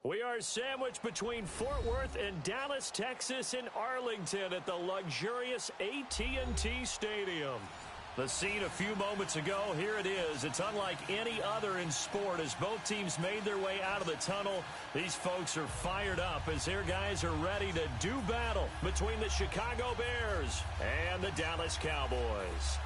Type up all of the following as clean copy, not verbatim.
We are sandwiched between Fort Worth and Dallas, Texas, in Arlington at the luxurious AT&T Stadium. The scene a few moments ago, here it is. It's unlike any other in sport as both teams made their way out of the tunnel. These folks are fired up as their guys are ready to do battle between the Chicago Bears and the Dallas Cowboys.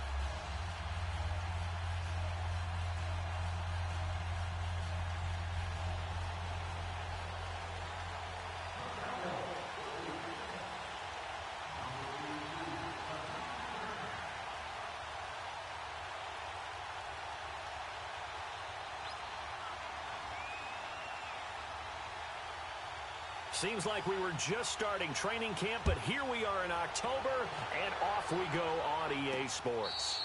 Seems like we were just starting training camp, but here we are in October, and off we go on EA Sports.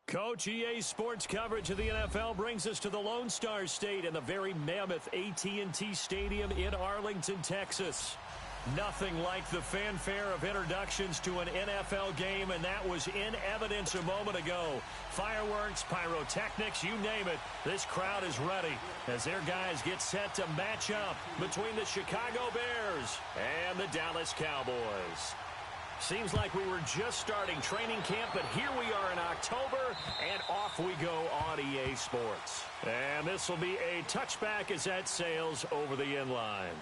Coach, EA Sports coverage of the NFL brings us to the Lone Star State in the very mammoth AT&T Stadium in Arlington, Texas. Nothing like the fanfare of introductions to an NFL game, and that was in evidence a moment ago. Fireworks, pyrotechnics, you name it, this crowd is ready as their guys get set to match up between the Chicago Bears and the Dallas Cowboys. Seems like we were just starting training camp, but here we are in October, and off we go on EA Sports. And this will be a touchback as that sails over the inline.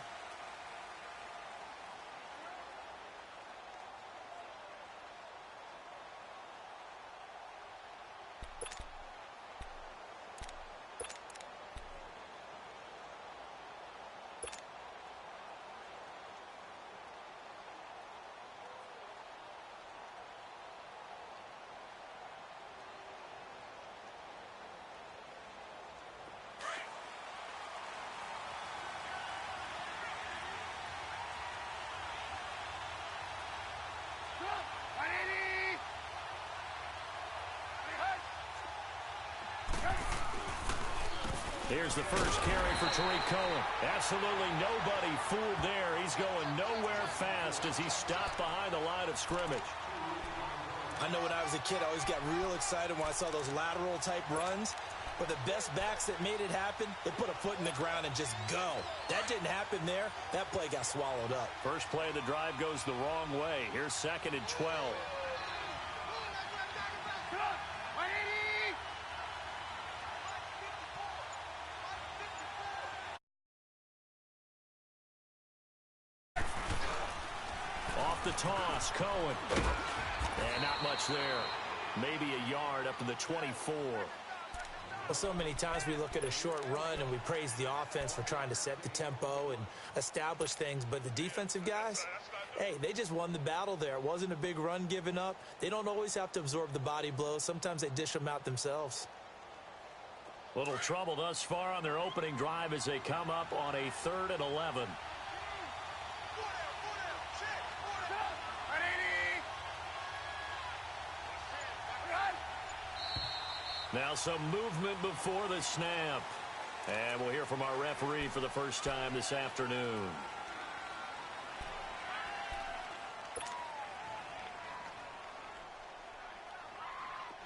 Here's the first carry for Tariq Cohen. Absolutely nobody fooled there. He's going nowhere fast as he stopped behind the line of scrimmage. I know when I was a kid, I always got real excited when I saw those lateral-type runs. But the best backs that made it happen, they put a foot in the ground and just go. That didn't happen there. That play got swallowed up. First play of the drive goes the wrong way. Here's 2nd and 12. Off the toss, Cohen. And not much there. Maybe a yard up to the 24. Well, so many times we look at a short run and we praise the offense for trying to set the tempo and establish things. But the defensive guys, hey, they just won the battle there. It wasn't a big run given up. They don't always have to absorb the body blows. Sometimes they dish them out themselves. Little trouble thus far on their opening drive as they come up on a 3rd and 11. Now some movement before the snap. And we'll hear from our referee for the first time this afternoon.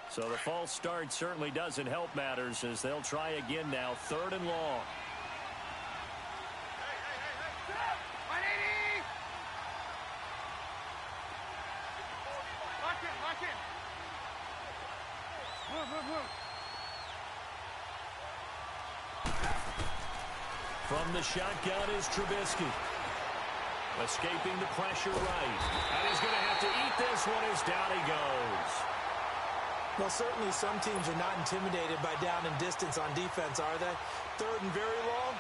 So the false start certainly doesn't help matters as they'll try again now. 3rd and long. From the shotgun is Trubisky. Escaping the pressure right. And he's going to have to eat this one as down he goes. Well, certainly some teams are not intimidated by down and distance on defense, are they? 3rd and very long?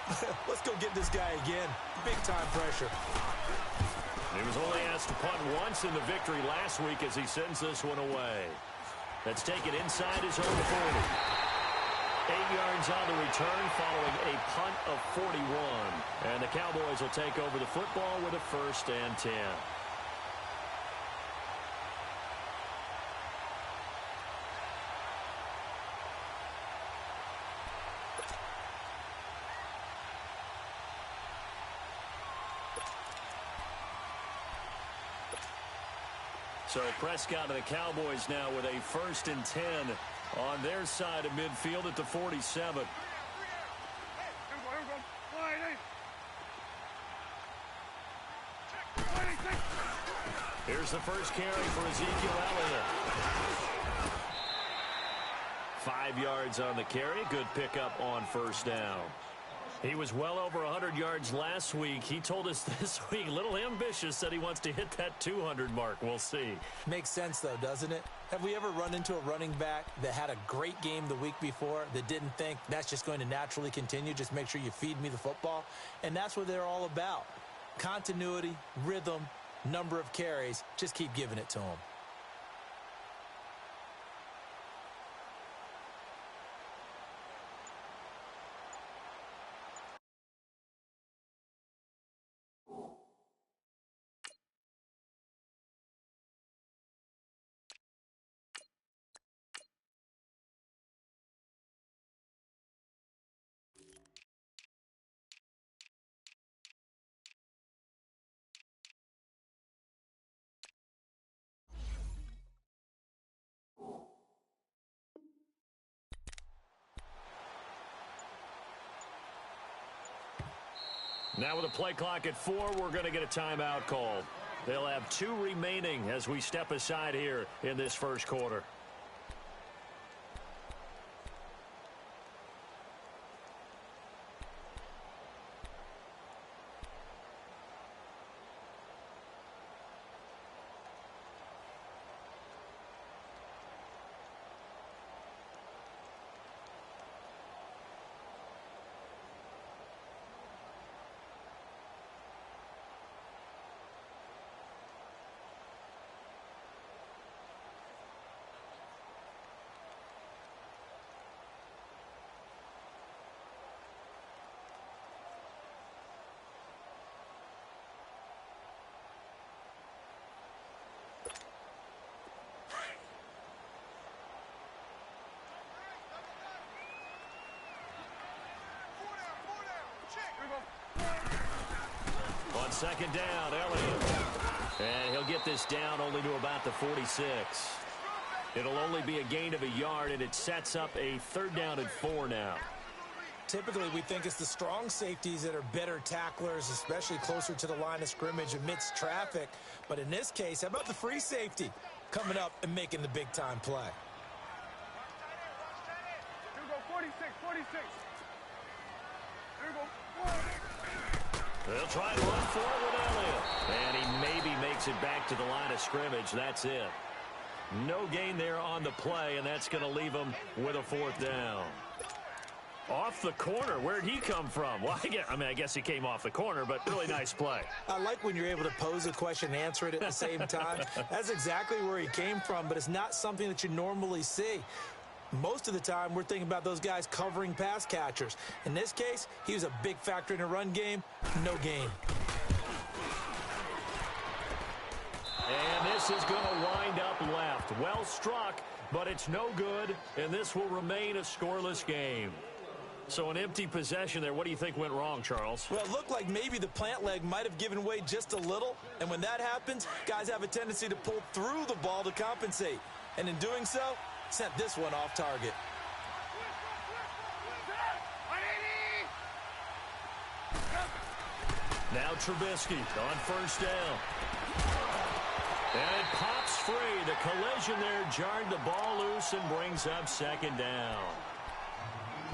Let's go get this guy again. Big-time pressure. He was only asked to punt once in the victory last week as he sends this one away. Let's take it inside his own 40. 8 yards on the return following a punt of 41. And the Cowboys will take over the football with a 1st and 10. So Prescott and the Cowboys now with a 1st and 10 on their side of midfield at the 47. Here's the first carry for Ezekiel Elliott. 5 yards on the carry. Good pickup on 1st down. He was well over 100 yards last week. He told us this week, a little ambitious, that he wants to hit that 200 mark. We'll see. Makes sense, though, doesn't it? Have we ever run into a running back that had a great game the week before that didn't think that's just going to naturally continue? Just make sure you feed me the football. And that's what they're all about. Continuity, rhythm, number of carries. Just keep giving it to them. Now with a play clock at 4, we're going to get a timeout called. They'll have 2 remaining as we step aside here in this first quarter. On second down, Elliott. And he'll get this down only to about the 46. It'll only be a gain of a yard, and it sets up a 3rd down and 4 now. Typically, we think it's the strong safeties that are better tacklers, especially closer to the line of scrimmage amidst traffic. But in this case, how about the free safety coming up and making the big-time play? Here we go, 46, 46. Here we go. They'll try to run forward with Elliott. And he maybe makes it back to the line of scrimmage. That's it. No gain there on the play, and that's going to leave him with a 4th down. Off the corner. Where'd he come from? Well, I guess he came off the corner, but really nice play. I like when you're able to pose a question and answer it at the same time. That's exactly where he came from, but it's not something that you normally see. Most of the time, we're thinking about those guys covering pass catchers. In this case, he was a big factor in the run game. No gain. And this is going to wind up left. Well struck, but it's no good, and this will remain a scoreless game. So an empty possession there. What do you think went wrong, Charles? Well, it looked like maybe the plant leg might have given way just a little, and when that happens, guys have a tendency to pull through the ball to compensate. And in doing so, sent this one off target. Now Trubisky on 1st down. And it pops free. The collision there jarred the ball loose and brings up 2nd down.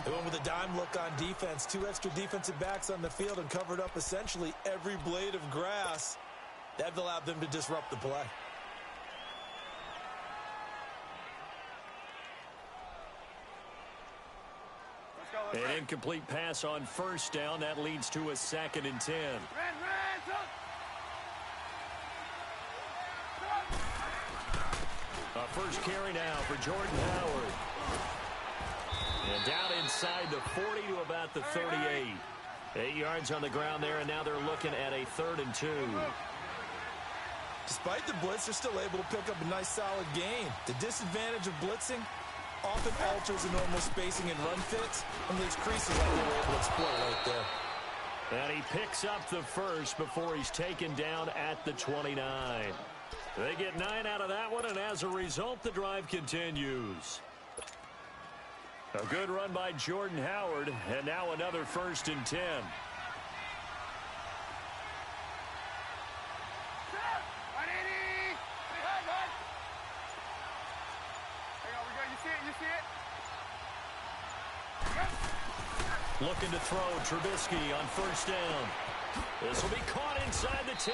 They went with a dime look on defense. 2 extra defensive backs on the field and covered up essentially every blade of grass. That allowed them to disrupt the play. An incomplete pass on 1st down. That leads to a 2nd and 10. A first carry now for Jordan Howard. And down inside the 40 to about the 38. 8 yards on the ground there, and now they're looking at a 3rd and 2. Despite the blitz, they're still able to pick up a nice solid gain. The disadvantage of blitzing often alters the normal spacing and run fits and leaves creases like they were able to exploit right there. And he picks up the 1st before he's taken down at the 29. They get 9 out of that one, and as a result, the drive continues. A good run by Jordan Howard, and now another 1st and 10. Looking to throw Trubisky on 1st down. This will be caught inside the 10.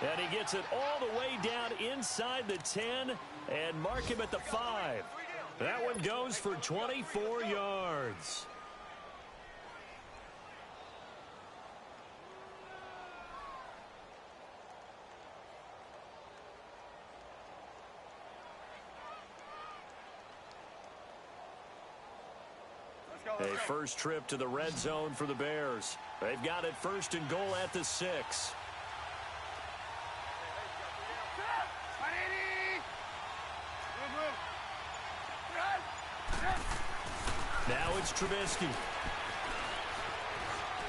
And he gets it all the way down inside the 10 and mark him at the 5. That one goes for 24 yards. A first trip to the red zone for the Bears. They've got it 1st and goal at the 6. Now it's Trubisky.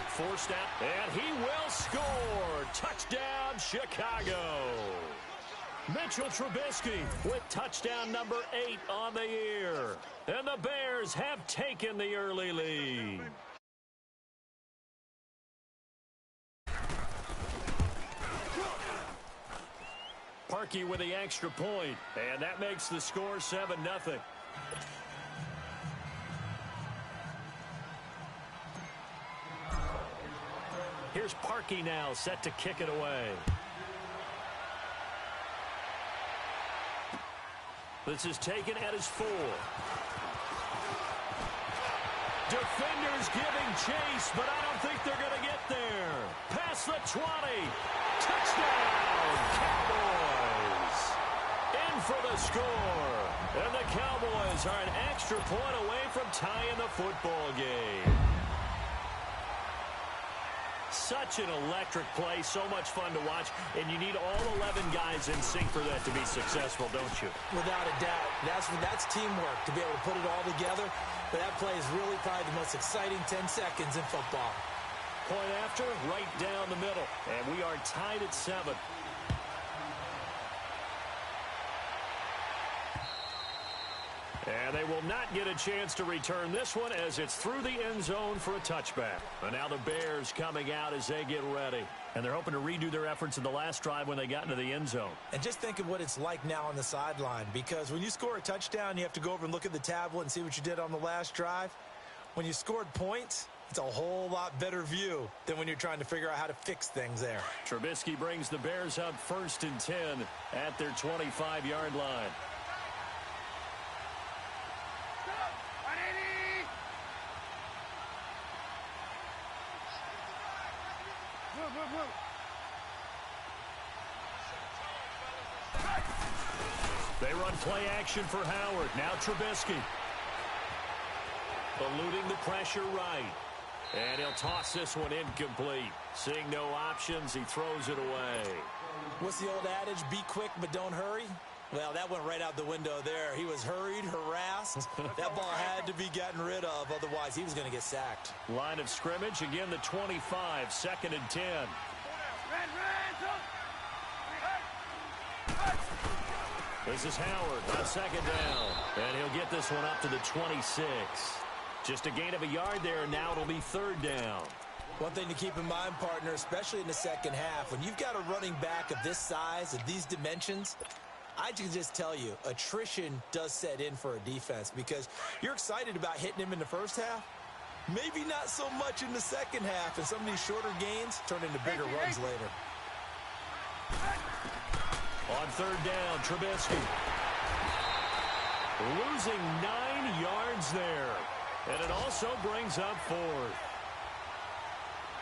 Forced out, and he will score. Touchdown, Chicago. Mitchell Trubisky with touchdown number 8 on the year. And the Bears have taken the early lead. Parkey with the extra point, and that makes the score 7-0. Here's Parkey now, set to kick it away. This is taken at his 4. Defenders giving chase, but I don't think they're going to get there. Past the 20. Touchdown, Cowboys. In for the score. And the Cowboys are an extra point away from tying the football game. Such an electric play, so much fun to watch, and you need all 11 guys in sync for that to be successful, don't you? Without a doubt. That's teamwork, to be able to put it all together. But that play is really probably the most exciting 10 seconds in football. Point after, right down the middle. And we are tied at 7. And they will not get a chance to return this one as it's through the end zone for a touchback. And now the Bears coming out as they get ready. And they're hoping to redo their efforts in the last drive when they got into the end zone. And just think of what it's like now on the sideline, because when you score a touchdown, you have to go over and look at the tablet and see what you did on the last drive. When you scored points, it's a whole lot better view than when you're trying to figure out how to fix things there. Trubisky brings the Bears up 1st and 10 at their 25-yard line. They run play action for Howard. Now Trubisky. Eluding the pressure right. And he'll toss this one incomplete. Seeing no options, he throws it away. What's the old adage? Be quick, but don't hurry? Well, that went right out the window there. He was hurried, harassed. That ball had to be gotten rid of. Otherwise, he was going to get sacked. Line of scrimmage, again the 25, 2nd and 10. This is Howard on 2nd down. And he'll get this one up to the 26. Just a gain of a yard there, and now it'll be 3rd down. One thing to keep in mind, partner, especially in the second half, when you've got a running back of this size, of these dimensions, I can just tell you, attrition does set in for a defense because you're excited about hitting him in the first half. Maybe not so much in the second half, and some of these shorter gains turn into bigger runs later. On 3rd down, Trubisky. Losing 9 yards there. And it also brings up 4th.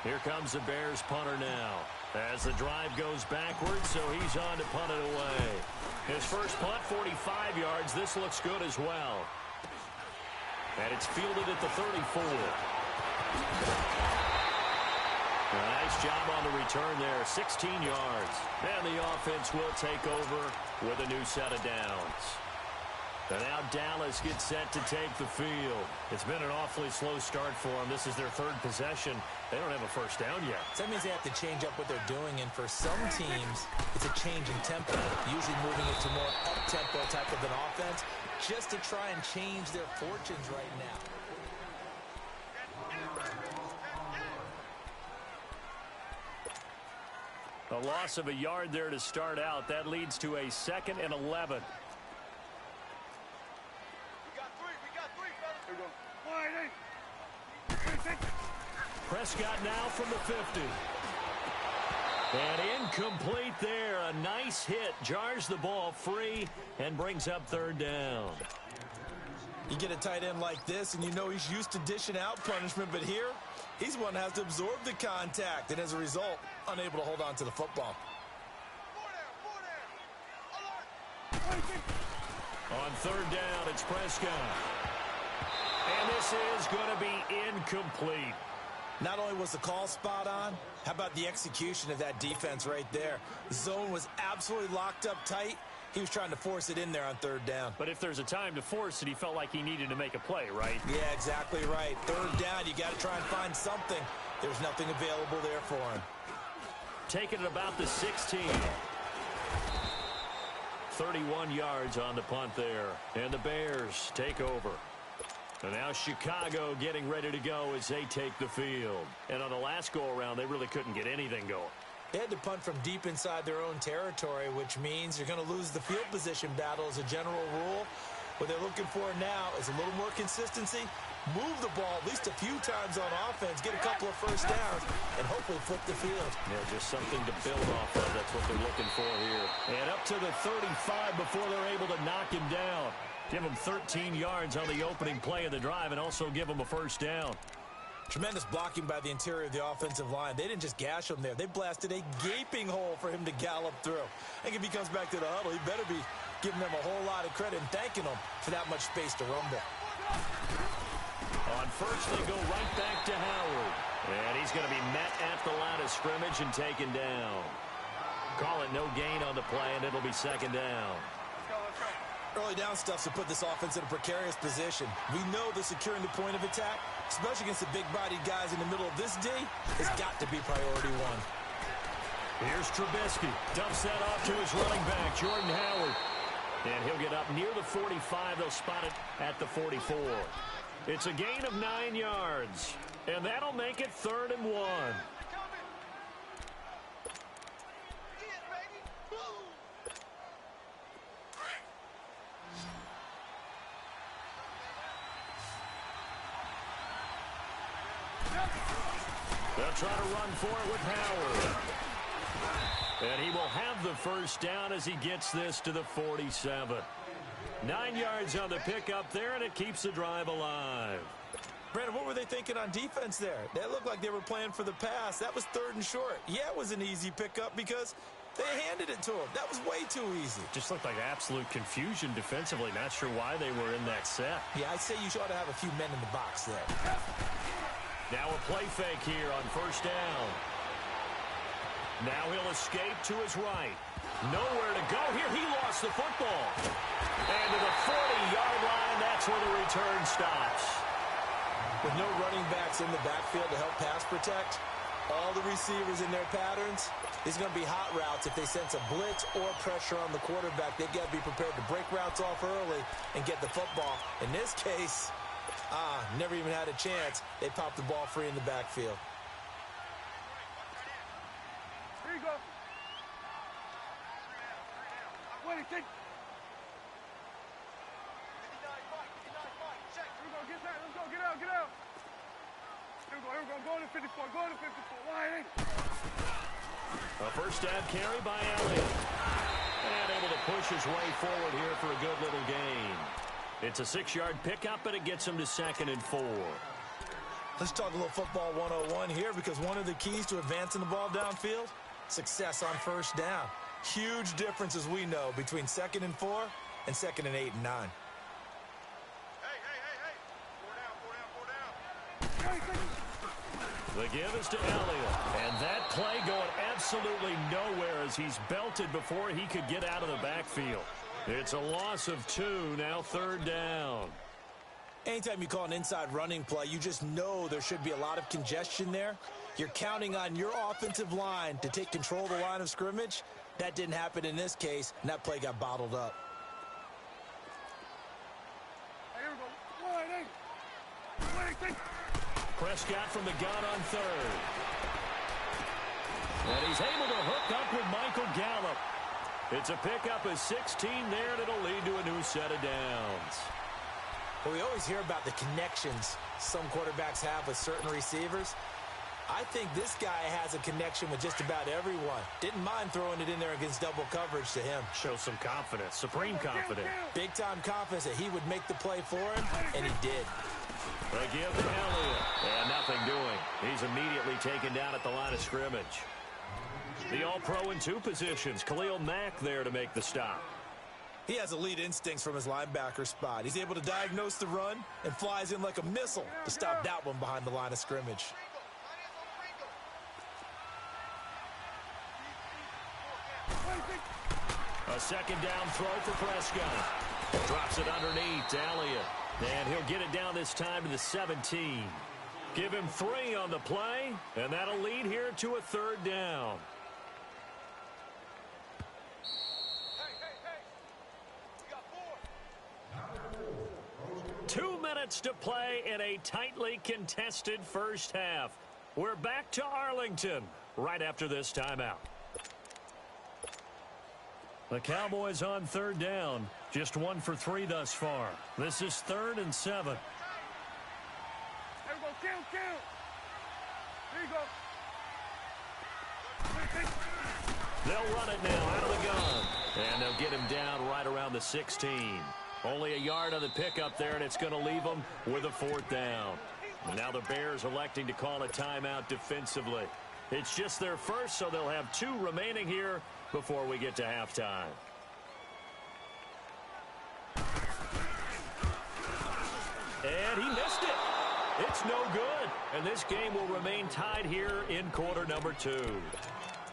Here comes the Bears punter now. As the drive goes backwards, so he's on to punt it away. His first punt, 45 yards. This looks good as well. And it's fielded at the 34. Nice job on the return there, 16 yards. And the offense will take over with a new set of downs. And now Dallas gets set to take the field. It's been an awfully slow start for them. This is their 3rd possession. They don't have a first down yet. So that means they have to change up what they're doing. And for some teams, it's a change in tempo, usually moving it to more up-tempo type of an offense, just to try and change their fortunes right now. A loss of a yard there to start out. That leads to a 2nd and 11. Prescott now from the 50. And incomplete there. A nice hit. Jars the ball free and brings up 3rd down. You get a tight end like this, and you know he's used to dishing out punishment, but here, he's one that has to absorb the contact, and as a result, unable to hold on to the football. On 3rd down, it's Prescott. And this is going to be incomplete. Not only was the call spot on, how about the execution of that defense right there? The zone was absolutely locked up tight. He was trying to force it in there on 3rd down. But if there's a time to force it, he felt like he needed to make a play, right? Yeah, exactly right. 3rd down, you got to try and find something. There's nothing available there for him. Taking it about the 16. 31 yards on the punt there. And the Bears take over. And now Chicago getting ready to go as they take the field. And on the last go-around, they really couldn't get anything going. They had to punt from deep inside their own territory, which means you're going to lose the field position battle as a general rule. What they're looking for now is a little more consistency, move the ball at least a few times on offense, get a couple of first downs, and hopefully flip the field. Yeah, just something to build off of. That's what they're looking for here. And up to the 35 before they're able to knock him down. Give him 13 yards on the opening play of the drive and also give him a first down. Tremendous blocking by the interior of the offensive line. They didn't just gash him there. They blasted a gaping hole for him to gallop through. I think if he comes back to the huddle, he better be giving them a whole lot of credit and thanking them for that much space to rumble. On 1st, they go right back to Howard. And he's going to be met at the line of scrimmage and taken down. Call it no gain on the play, and it'll be 2nd down. Let's go, let's go. Early down stuffs will put this offense in a precarious position. We know they're securing the point of attack, especially against the big-bodied guys in the middle of this D. It's got to be priority one. Here's Trubisky. Dumps that off to his running back, Jordan Howard. And he'll get up near the 45. They'll spot it at the 44. It's a gain of 9 yards. And that'll make it 3rd and 1. They'll try to run for it with Howard. And he will have the first down as he gets this to the 47. 9 yards on the pickup there, and it keeps the drive alive. Brandon, what were they thinking on defense there? That looked like they were playing for the pass. That was 3rd and short. Yeah, it was an easy pickup because they handed it to him. That was way too easy. Just looked like absolute confusion defensively. Not sure why they were in that set. Yeah, I'd say you ought to have a few men in the box there. Now a play fake here on first down. Now he'll escape to his right. Nowhere to go here. He lost the football. And to the 40-yard line, that's where the return stops. With no running backs in the backfield to help pass protect, all the receivers in their patterns, it's going to be hot routes. If they sense a blitz or pressure on the quarterback, they've got to be prepared to break routes off early and get the football. In this case, never even had a chance. They popped the ball free in the backfield. Here you go. 26. Here we go. Get that. Let's go. Get out. Get out. Here we go. Here we go. Go to 54. Go to 54. Wide. A first down carry by Elliott. And able to push his way forward here for a good little gain. It's a 6-yard pickup, and it gets him to 2nd and 4. Let's talk a little football 101 here, because one of the keys to advancing the ball downfield, success on first down. Huge difference, as we know, between 2nd and 4 and 2nd and 8 and 9. Hey. 4 down. The give is to Elliott. And that play going absolutely nowhere as he's belted before he could get out of the backfield. It's a loss of 2, now 3rd down. Anytime you call an inside running play, you just know there should be a lot of congestion there. You're counting on your offensive line to take control of the line of scrimmage. That didn't happen in this case, and that play got bottled up. Here we go. Wide. 26. Prescott from the gun on 3rd. And he's able to hook up with Michael Gallup. It's a pickup of 16 there, and it'll lead to a new set of downs. Well, we always hear about the connections some quarterbacks have with certain receivers. I think this guy has a connection with just about everyone. Didn't mind throwing it in there against double coverage to him. Shows some confidence, supreme confidence. Big-time confidence that he would make the play for him, and he did. They give to Elliott, and nothing doing. He's immediately taken down at the line of scrimmage. The All-Pro in 2 positions. Khalil Mack there to make the stop. He has elite instincts from his linebacker spot. He's able to diagnose the run and flies in like a missile to stop that one behind the line of scrimmage. A 2nd down throw for Prescott. Drops it underneath to Elliott. And he'll get it down this time to the 17. Give him 3 on the play, and that'll lead here to a 3rd down. We got 4. 2 minutes to play in a tightly contested first half. We're back to Arlington right after this timeout. The Cowboys on 3rd down. Just 1 for 3 thus far. This is 3rd and 7. Here we go. Kill. Here you go. 26. They'll run it now out of the gun. And they'll get him down right around the 16. Only a yard on the pickup there, and it's going to leave them with a 4th down. Now the Bears electing to call a timeout defensively. It's just their first, so they'll have 2 remaining here before we get to halftime. And he missed it. It's no good. And this game will remain tied here in quarter number 2.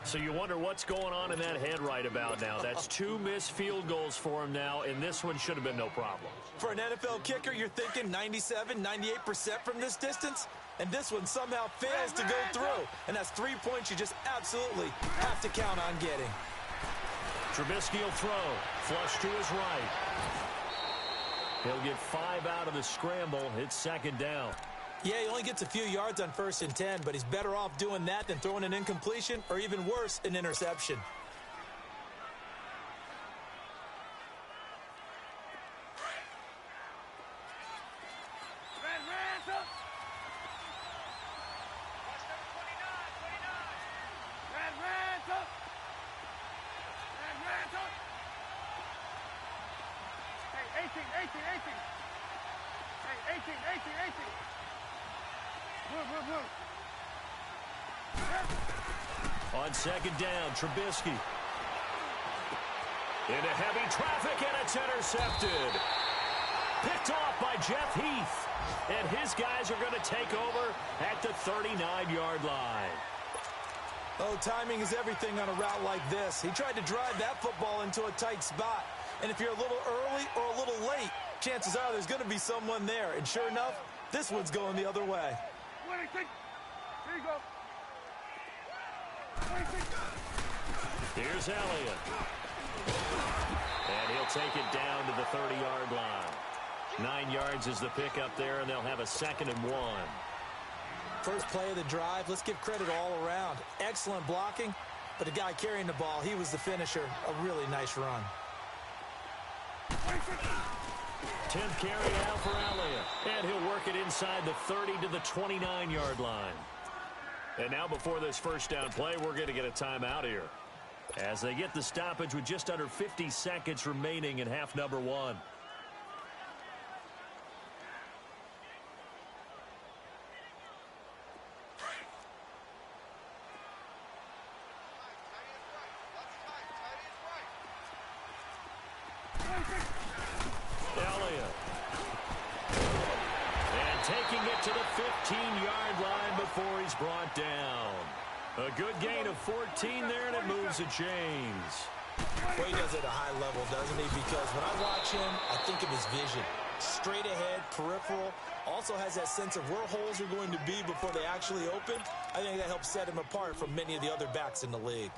So you wonder what's going on in that head right about now. That's 2 missed field goals for him now, and this one should have been no problem. For an NFL kicker, you're thinking 97, 98% from this distance, and this one somehow fails to go through. And that's 3 points you just absolutely have to count on getting. Trubisky will throw. Flush to his right. He'll get 5 out of the scramble. It's second down. Yeah, he only gets a few yards on 1st and 10, but he's better off doing that than throwing an incompletion or even worse, an interception. On second down, Trubisky. Into heavy traffic, and it's intercepted. Picked off by Jeff Heath. And his guys are going to take over at the 39-yard line. Oh, timing is everything on a route like this. He tried to drive that football into a tight spot. And if you're a little early or a little late, chances are there's going to be someone there. And sure enough, this one's going the other way. Here you go. Here's Elliott. And he'll take it down to the 30-yard line. 9 yards is the pickup there, and they'll have a 2nd and 1. First play of the drive, let's give credit all around. Excellent blocking, but the guy carrying the ball, he was the finisher. A really nice run. 10th carry out for Elliott. And he'll work it inside the 30 to the 29-yard line. And now before this first down play, we're going to get a timeout here, as they get the stoppage with just under 50 seconds remaining in half number 1. Elliott. And taking it to the 15-yard line before he's brought down. A good gain of 14 there, and it moves the chains. Well, he does it at a high level, doesn't he? Because when I watch him, I think of his vision. Straight ahead, peripheral. Also has that sense of where holes are going to be before they actually open. I think that helps set him apart from many of the other backs in the league.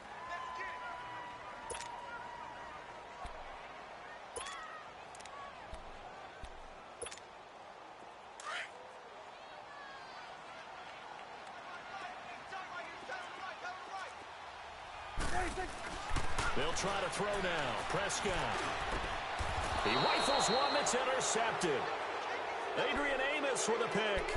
They'll try to throw now. Prescott. He rifles one that's intercepted. Adrian Amos with a pick.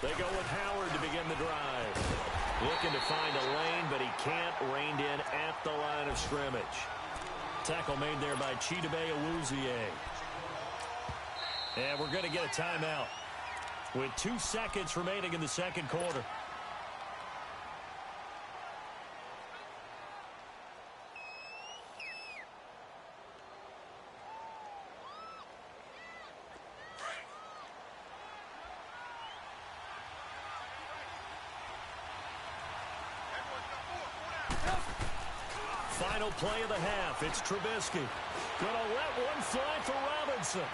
They go with Howard to begin the drive. Looking to find a lane, but he can't. Reined in at the line of scrimmage. Tackle made there by Chidobe Awuzie. And we're going to get a timeout with 2 seconds remaining in the second quarter. Final play of the half. It's Trubisky. Gonna let one fly for Robinson.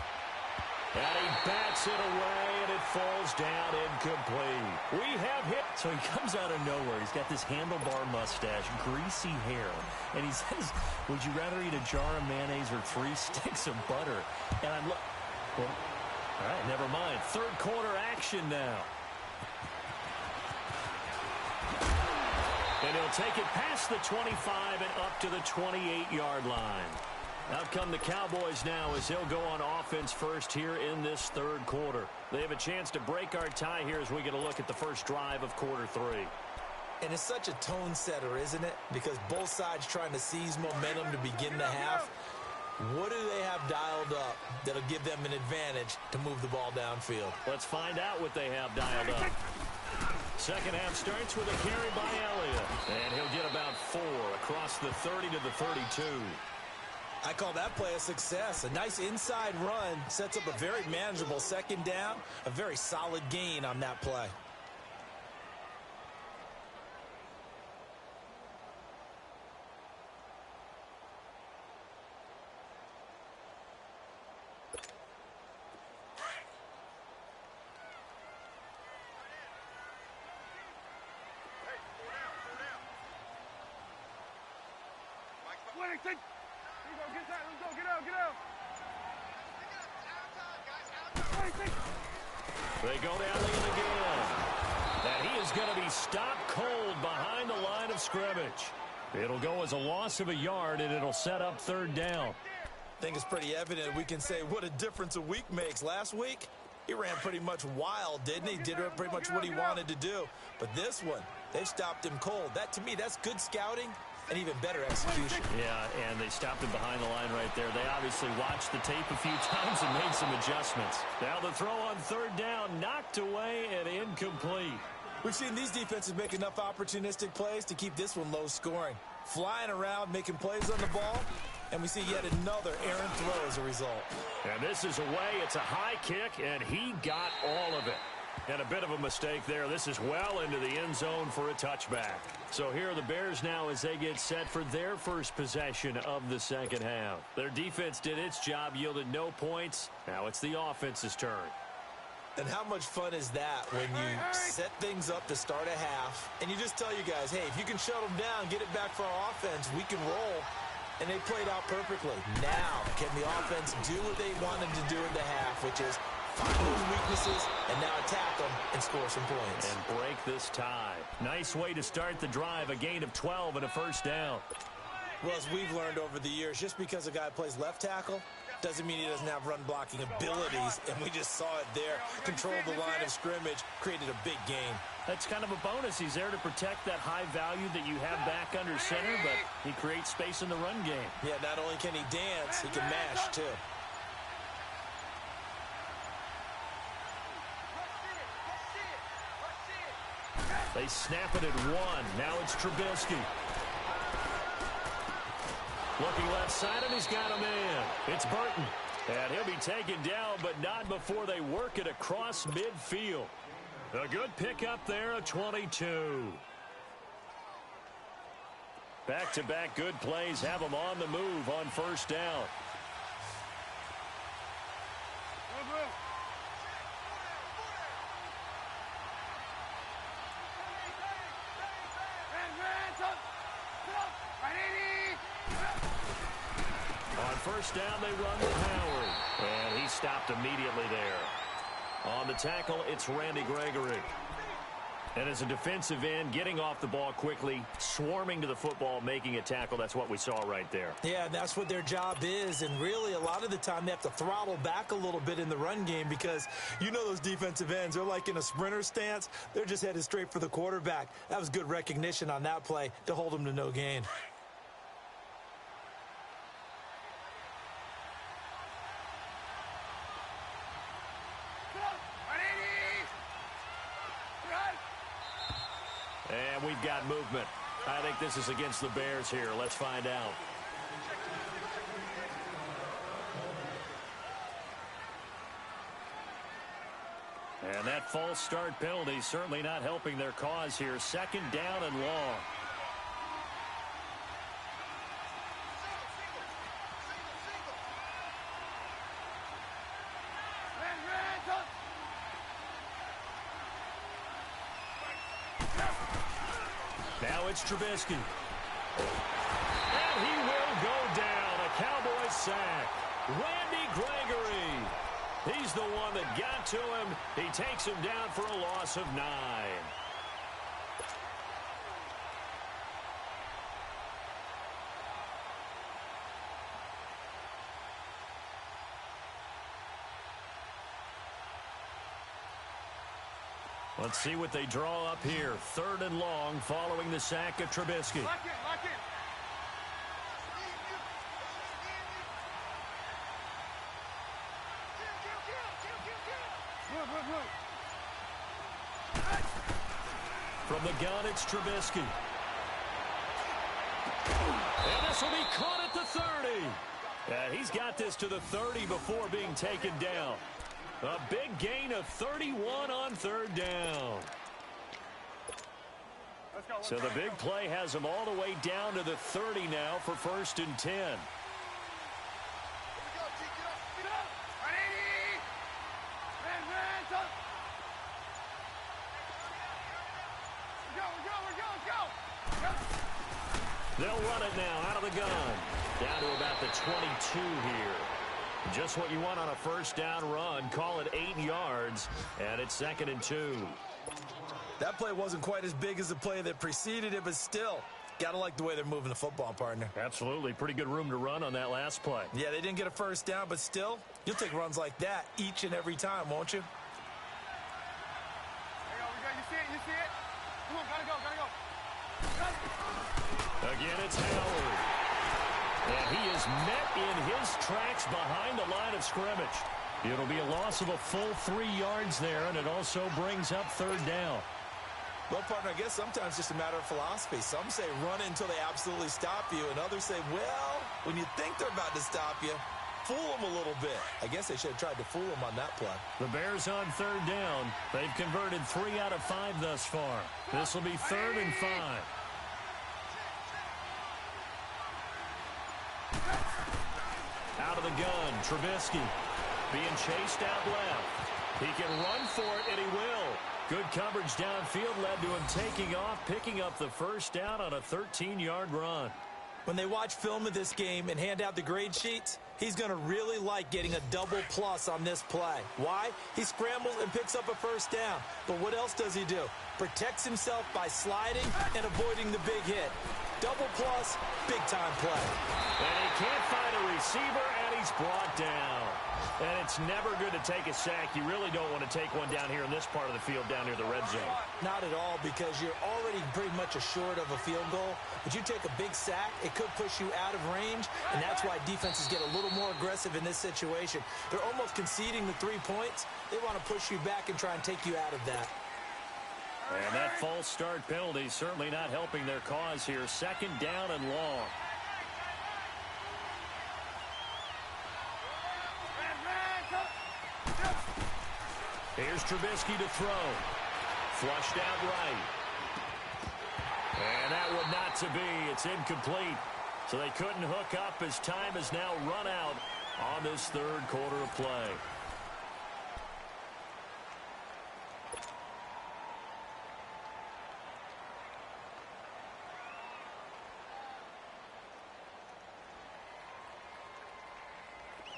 And he bats it away, and it falls down incomplete. We have hit. So he comes out of nowhere. He's got this handlebar mustache, greasy hair. And he says, would you rather eat a jar of mayonnaise or 3 sticks of butter? And I'm like, well, all right, never mind. Third quarter action now. And he'll take it past the 25 and up to the 28-yard line. Out come the Cowboys now as they'll go on offense first here in this third quarter. They have a chance to break our tie here as we get a look at the first drive of quarter 3. And it's such a tone setter, isn't it? Because both sides trying to seize momentum to begin the half. What do they have dialed up that'll give them an advantage to move the ball downfield? Let's find out what they have dialed up. Second half starts with a carry by Elliott. And he'll get about 4 across the 30 to the 32. I call that play a success. A nice inside run sets up a very manageable second down. A very solid gain on that play. Here we go, get that, let's go, get out, get out. They go to Elliott again. And he is going to be stopped cold behind the line of scrimmage. It'll go as a loss of a yard, and it'll set up third down. I think it's pretty evident we can say what a difference a week makes. Last week, he ran pretty much wild, didn't he? Did pretty much what he wanted to do. But this one, they stopped him cold. That, to me, that's good scouting and even better execution. Yeah, and they stopped him behind the line right there. They obviously watched the tape a few times and made some adjustments. Now the throw on third down, knocked away and incomplete. We've seen these defenses make enough opportunistic plays to keep this one low scoring. Flying around, making plays on the ball, and we see yet another errant throw as a result. And this is away. It's a high kick, and he got all of it. And a bit of a mistake there. This is well into the end zone for a touchback. So here are the Bears now as they get set for their first possession of the second half. Their defense did its job, yielded no points. Now it's the offense's turn. And how much fun is that when you set things up to start a half, and you just tell you guys, hey, if you can shut them down, get it back for our offense, we can roll. And they played out perfectly. Now, can the offense do what they wanted to do in the half, which is find those weaknesses and now attack them and score some points. And break this tie. Nice way to start the drive, a gain of 12 and a first down. Well, as we've learned over the years, just because a guy plays left tackle doesn't mean he doesn't have run-blocking abilities, and we just saw it there. Controlled the line of scrimmage, created a big gain. That's kind of a bonus. He's there to protect that high value that you have back under center, but he creates space in the run game. Yeah, not only can he dance, he can mash, too. They snap it at 1. Now it's Trubisky. Looking left side, and he's got a man. It's Burton. And he'll be taken down, but not before they work it across midfield. A good pickup there, a 22. Back-to-back good plays have them on the move on first down. On first down, they run with Howard. And he stopped immediately there. On the tackle, it's Randy Gregory. And as a defensive end, getting off the ball quickly, swarming to the football, making a tackle, that's what we saw right there. Yeah, that's what their job is. And really, a lot of the time, they have to throttle back a little bit in the run game because you know those defensive ends, they're like in a sprinter stance. They're just headed straight for the quarterback. That was good recognition on that play to hold them to no gain. And we've got movement. I think this is against the Bears here. Let's find out. And that false start penalty certainly not helping their cause here. Second down and long. Now it's Trubisky. And he will go down. A Cowboys sack. Randy Gregory. He's the one that got to him. He takes him down for a loss of 9. Let's see what they draw up here. Third and long following the sack of Trubisky. Lock it, lock it. Move, move, move. From the gun, it's Trubisky. And this will be caught at the 30. And he's got this to the 30 before being taken down. A big gain of 31 on third down. Let's go, let's So go, the let's big go. play has him all the way down to the 30 now for 1st and 10. Get up. 180. Man, up. Let's go. They'll run it now out of the gun. Down to about the 22 here. Just what you want on a first down run. Call it 8 yards, and it's 2nd and 2. That play wasn't quite as big as the play that preceded it, but still, got to like the way they're moving the football, partner. Absolutely. Pretty good room to run on that last play. Yeah, they didn't get a first down, but still, you'll take runs like that each and every time, won't you? There you go. You see it? You see it? Come on, gotta go. Again, it's Howard. And he is met in his tracks behind the line of scrimmage. It'll be a loss of a full 3 yards there, and it also brings up 3rd down. Well, partner, I guess sometimes it's just a matter of philosophy. Some say run until they absolutely stop you, and others say, well, when you think they're about to stop you, fool them a little bit. I guess they should have tried to fool them on that play. The Bears on 3rd down. They've converted 3 out of 5 thus far. This will be 3rd and 5. Out of the gun, Trubisky being chased out left. He can run for it, and he will. Good coverage downfield led to him taking off, picking up the first down on a 13-yard run. When they watch film of this game and hand out the grade sheets, he's going to really like getting a double plus on this play. Why? He scrambles and picks up a first down. But what else does he do? Protects himself by sliding and avoiding the big hit. Double plus, big-time play. And he can't find a receiver, and he's brought down. And it's never good to take a sack. You really don't want to take one down here in this part of the field, down near the red zone. Not at all, because you're already pretty much assured of a field goal. But you take a big sack, it could push you out of range, and that's why defenses get a little more aggressive in this situation. They're almost conceding the 3 points. They want to push you back and try and take you out of that. And that false start penalty certainly not helping their cause here. 2nd down and long. Here's Trubisky to throw. Flushed out right. And that one not to be. It's incomplete. So they couldn't hook up as time has now run out on this 3rd quarter of play.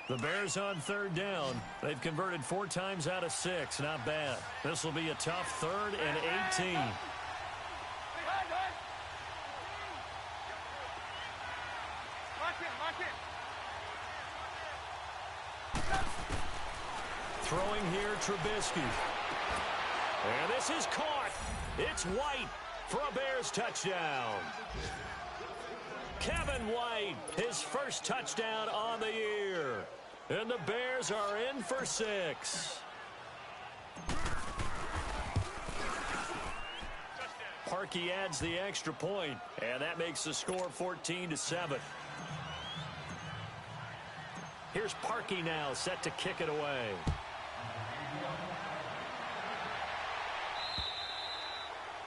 The Bears on 3rd down. They've converted 4 times out of 6. Not bad. This will be a tough 3rd and 18. Throwing here, Trubisky. And this is caught. It's White for a Bears touchdown. Kevin White, his first touchdown on the year. And the Bears are in for 6. Parkey adds the extra point, and that makes the score 14-7. Here's Parkey now, set to kick it away.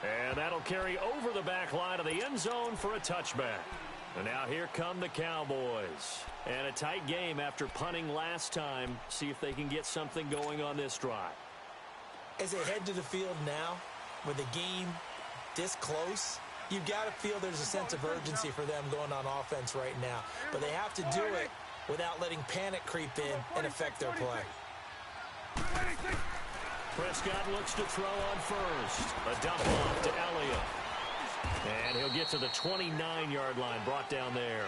And that'll carry over the back line of the end zone for a touchback. And now here come the Cowboys. And a tight game after punting last time. See if they can get something going on this drive. As they head to the field now, with the game this close, you've got to feel there's a sense of urgency for them going on offense right now. But they have to do it without letting panic creep in and affect their play. Prescott looks to throw on first. A dump off to Elliott. And he'll get to the 29-yard line, brought down there.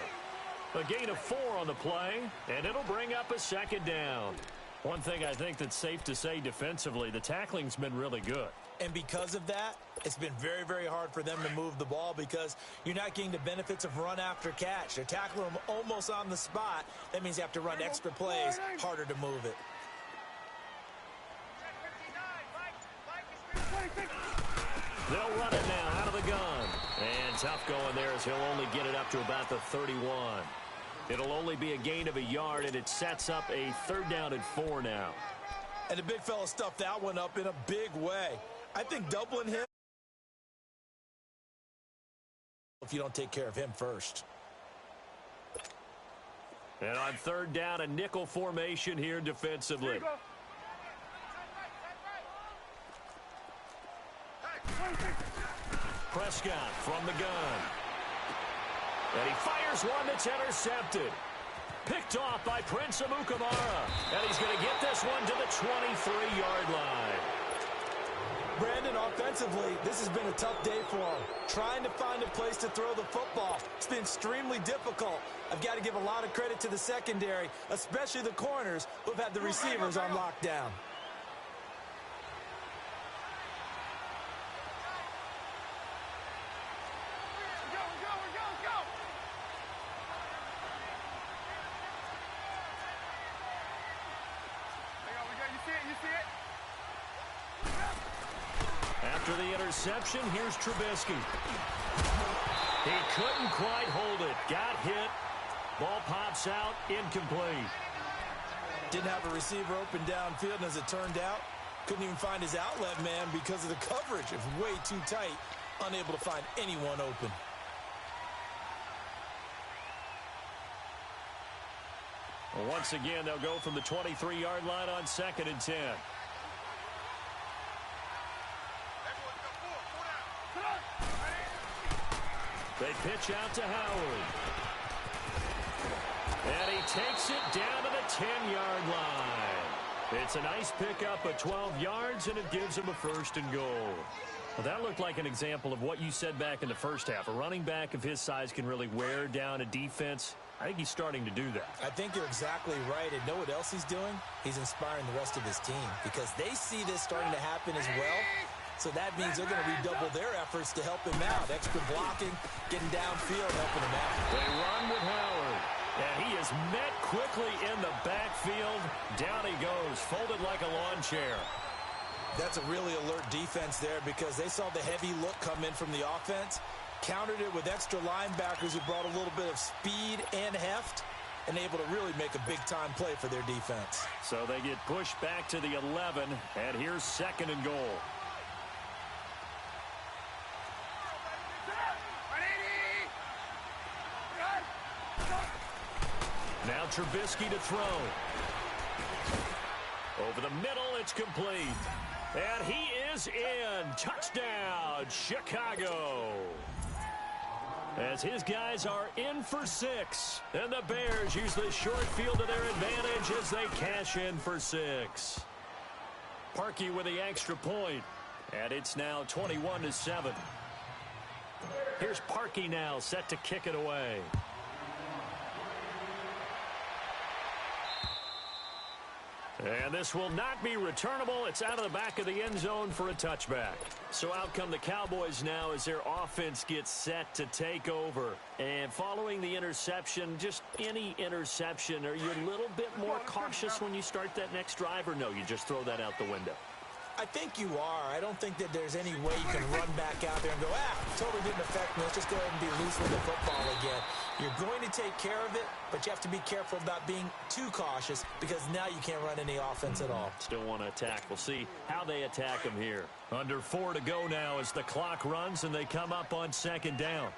A gain of 4 on the play, and it'll bring up a 2nd down. One thing I think that's safe to say defensively, the tackling's been really good. And because of that, it's been very, very hard for them to move the ball because you're not getting the benefits of run after catch. They're tackling them almost on the spot. That means you have to run extra plays, harder to move it. They'll run it now out of the gun. And tough going there as he'll only get it up to about the 31. It'll only be a gain of a yard, and it sets up a 3rd down and 4 now. And the big fella stuffed that one up in a big way. I think doubling him if you don't take care of him first. And on 3rd down, a nickel formation here defensively. Prescott from the gun. And he fires one that's intercepted. Picked off by Prince Amukamara. And he's going to get this one to the 23-yard line. Brandon, offensively, this has been a tough day for him. Trying to find a place to throw the football. It's been extremely difficult. I've got to give a lot of credit to the secondary, especially the corners, who've had the receivers on lockdown. After the interception, here's Trubisky. He couldn't quite hold it. Got hit. Ball pops out. Incomplete. Didn't have a receiver open downfield, and as it turned out, couldn't even find his outlet man because of the coverage. It was way too tight. Unable to find anyone open. Well, once again, they'll go from the 23-yard line on 2nd and 10. They pitch out to Howard. And he takes it down to the 10-yard line. It's a nice pickup of 12 yards, and it gives him a 1st and goal. Well, that looked like an example of what you said back in the first half. A running back of his size can really wear down a defense. I think he's starting to do that. I think you're exactly right. And know what else he's doing? He's inspiring the rest of his team because they see this starting to happen as well. So that means they're going to redouble their efforts to help him out. Extra blocking, getting downfield, helping him out. They run with Howard. And he is met quickly in the backfield. Down he goes, folded like a lawn chair. That's a really alert defense there because they saw the heavy look come in from the offense, countered it with extra linebackers who brought a little bit of speed and heft, and able to really make a big-time play for their defense. So they get pushed back to the 11, and here's 2nd and goal. Now Trubisky to throw. Over the middle, it's complete. And he is in. Touchdown, Chicago. As his guys are in for 6. And the Bears use the short field to their advantage as they cash in for 6. Parkey with the extra point. And it's now 21-7. Here's Parkey now set to kick it away. And this will not be returnable. It's out of the back of the end zone for a touchback. So out come the Cowboys now as their offense gets set to take over. And following the interception, just any interception, are you a little bit more cautious when you start that next drive, or no, you just throw that out the window? I think you are. I don't think that there's any way you can run back out there and go, totally didn't affect me. Let's just go ahead and be loose with the football again. You're going to take care of it, but you have to be careful about being too cautious because now you can't run any offense at all. Still want to attack. We'll see how they attack him here. Under 4 to go now as the clock runs and they come up on 2nd down.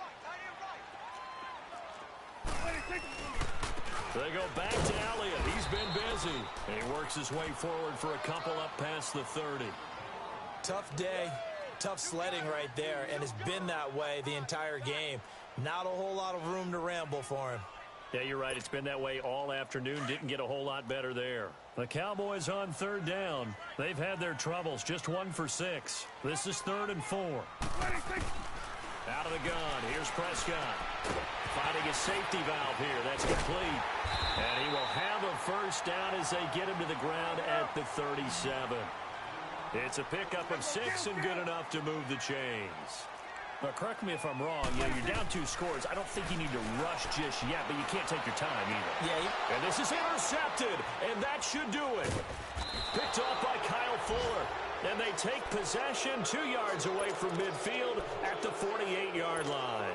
They go back to Elliott. He's been busy. And he works his way forward for a couple up past the 30. Tough day, tough sledding right there, and it's been that way the entire game. Not a whole lot of room to ramble for him. Yeah, you're right. It's been that way all afternoon. Didn't get a whole lot better there. The Cowboys on 3rd down. They've had their troubles. Just 1 for 6. This is 3rd and 4. Out of the gun. Here's Prescott. Finding a safety valve here. That's complete. And he will have a 1st down as they get him to the ground at the 37. It's a pickup of 6 and good enough to move the chains. But correct me if I'm wrong, you're down 2 scores. I don't think you need to rush just yet, but you can't take your time either. Yeah. And this is intercepted, and that should do it. Picked off by Kyle Fuller. And they take possession 2 yards away from midfield at the 48-yard line.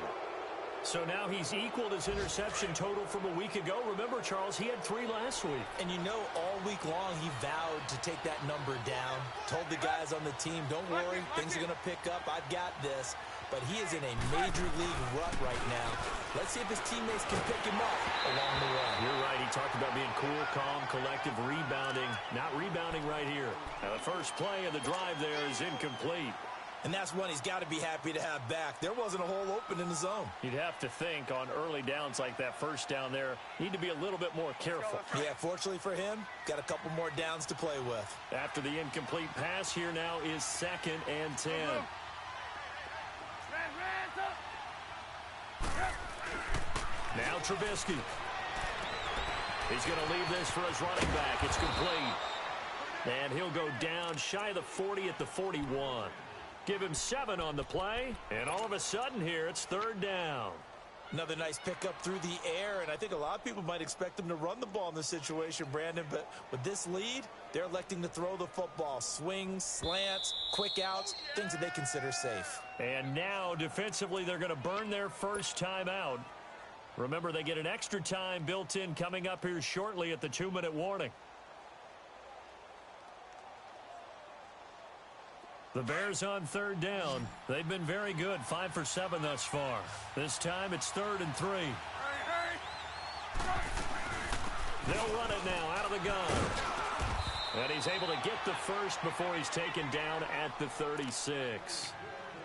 So now he's equaled his interception total from a week ago. Remember, Charles, he had 3 last week. And you know, all week long he vowed to take that number down. Told the guys on the team, don't worry, things are going to pick up. I've got this. But he is in a major league rut right now. Let's see if his teammates can pick him up along the way. You're right. He talked about being cool, calm, collective, rebounding. Not rebounding right here. Now, the first play of the drive there is incomplete. And that's one he's got to be happy to have back. There wasn't a hole open in the zone. You'd have to think on early downs like that first down there, need to be a little bit more careful. Yeah, fortunately for him, got a couple more downs to play with. After the incomplete pass, here now is 2nd and 10. Now Trubisky. He's going to leave this for his running back. It's complete. And he'll go down shy of the 40 at the 41. Give him 7 on the play. And all of a sudden here, it's 3rd down. Another nice pickup through the air, and I think a lot of people might expect them to run the ball in this situation, Brandon, but with this lead, they're electing to throw the football. Swings, slants, quick outs, things that they consider safe. And now, defensively, they're going to burn their first time out. Remember, they get an extra time built in coming up here shortly at the 2-minute warning. The Bears on 3rd down. They've been very good, 5 for 7 thus far. This time it's 3rd and 3. They'll run it now out of the gun. And he's able to get the first before he's taken down at the 36.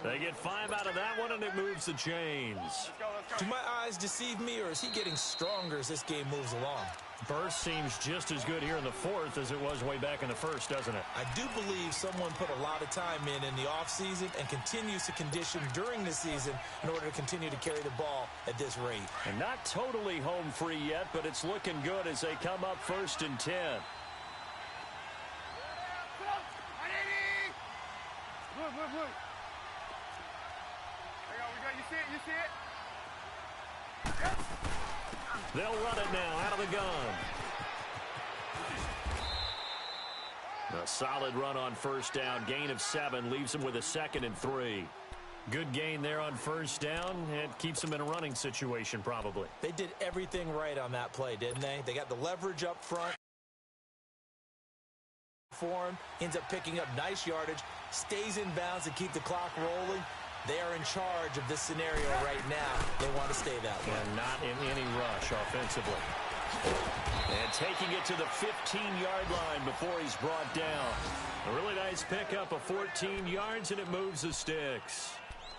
They get 5 out of that one, and it moves the chains. Do my eyes deceive me, or is he getting stronger as this game moves along? Burst seems just as good here in the 4th as it was way back in the 1st, doesn't it? I do believe someone put a lot of time in the offseason and continues to condition during the season in order to continue to carry the ball at this rate. And not totally home free yet, but it's looking good as they come up 1st and 10. Look. You see it? Yep. They'll run it now out of the gun. A solid run on 1st down. Gain of 7 leaves them with a 2nd and 3. Good gain there on 1st down. It keeps them in a running situation probably. They did everything right on that play, didn't they? They got the leverage up front. For him, ends up picking up nice yardage, stays in bounds to keep the clock rolling. They are in charge of this scenario right now. They want to stay that way. And not in any rush offensively. And taking it to the 15-yard line before he's brought down. A really nice pickup of 14 yards, and it moves the sticks.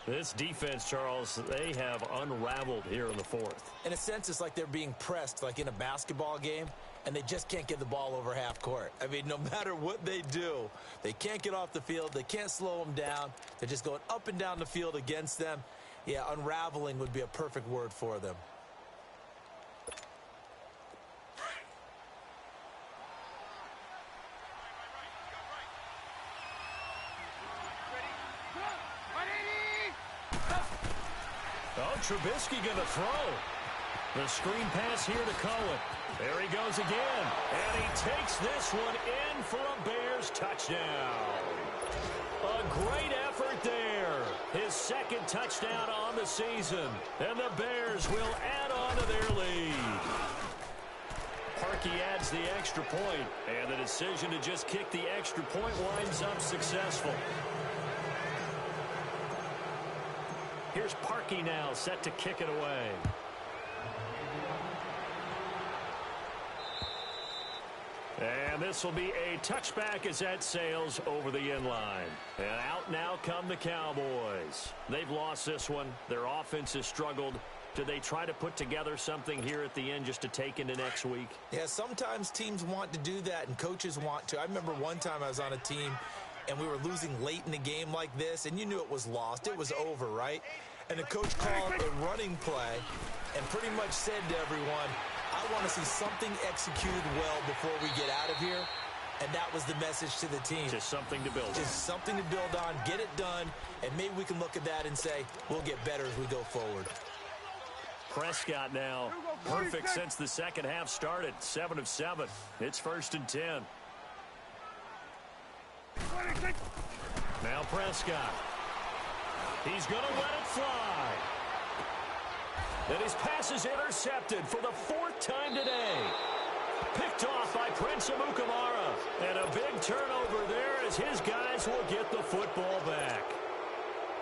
This defense, Charles, they have unraveled here in the 4th. In a sense, it's like they're being pressed, like in a basketball game, and they just can't get the ball over half court. I mean, no matter what they do, they can't get off the field. They can't slow them down. They're just going up and down the field against them. Yeah, unraveling would be a perfect word for them. Oh, Trubisky going to throw. The screen pass here to Cohen. There he goes again. And he takes this one in for a Bears touchdown. A great effort there. His 2nd touchdown on the season. And the Bears will add on to their lead. Parkey adds the extra point. And the decision to just kick the extra point winds up successful. Here's Parkey now, set to kick it away. And this will be a touchback as that sails over the end line. And out now come the Cowboys. They've lost this one. Their offense has struggled. Do they try to put together something here at the end just to take into next week? Yeah, sometimes teams want to do that and coaches want to. I remember one time I was on a team and we were losing late in the game like this, and you knew it was lost. It was over, right? And the coach called a running play and pretty much said to everyone, I want to see something executed well before we get out of here. And that was the message to the team. Just something to build on. Just something to build on, get it done, and maybe we can look at that and say, we'll get better as we go forward. Prescott now, perfect since the second half started. 7 of 7. It's 1st and 10. Now Prescott. He's going to let it fly. And his pass is intercepted for the 4th time today. Picked off by Prince Amukamara. And a big turnover there as his guys will get the football back.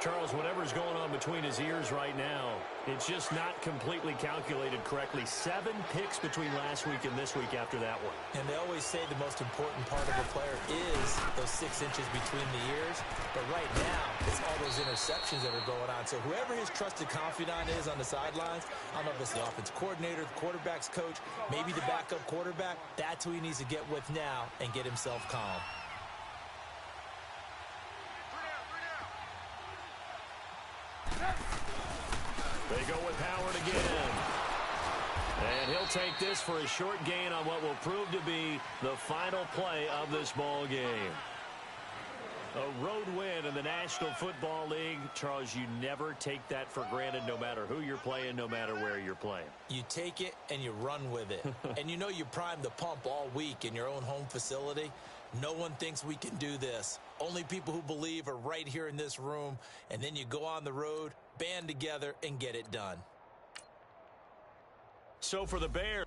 Charles, whatever's going on between his ears right now, it's just not completely calculated correctly. 7 picks between last week and this week after that one. And they always say the most important part of a player is those 6 inches between the ears. But right now, it's all those interceptions that are going on. So whoever his trusted confidant is on the sidelines, I don't know if it's the offense coordinator, the quarterback's coach, maybe the backup quarterback, that's who he needs to get with now and get himself calm. They go with Howard again. And he'll take this for a short gain on what will prove to be the final play of this ball game. A road win in the National Football League. Charles, you never take that for granted no matter who you're playing, no matter where you're playing. You take it and you run with it. And you know you primed the pump all week in your own home facility. No one thinks we can do this. Only people who believe are right here in this room. And then you go on the road, band together, and get it done. So for the Bears.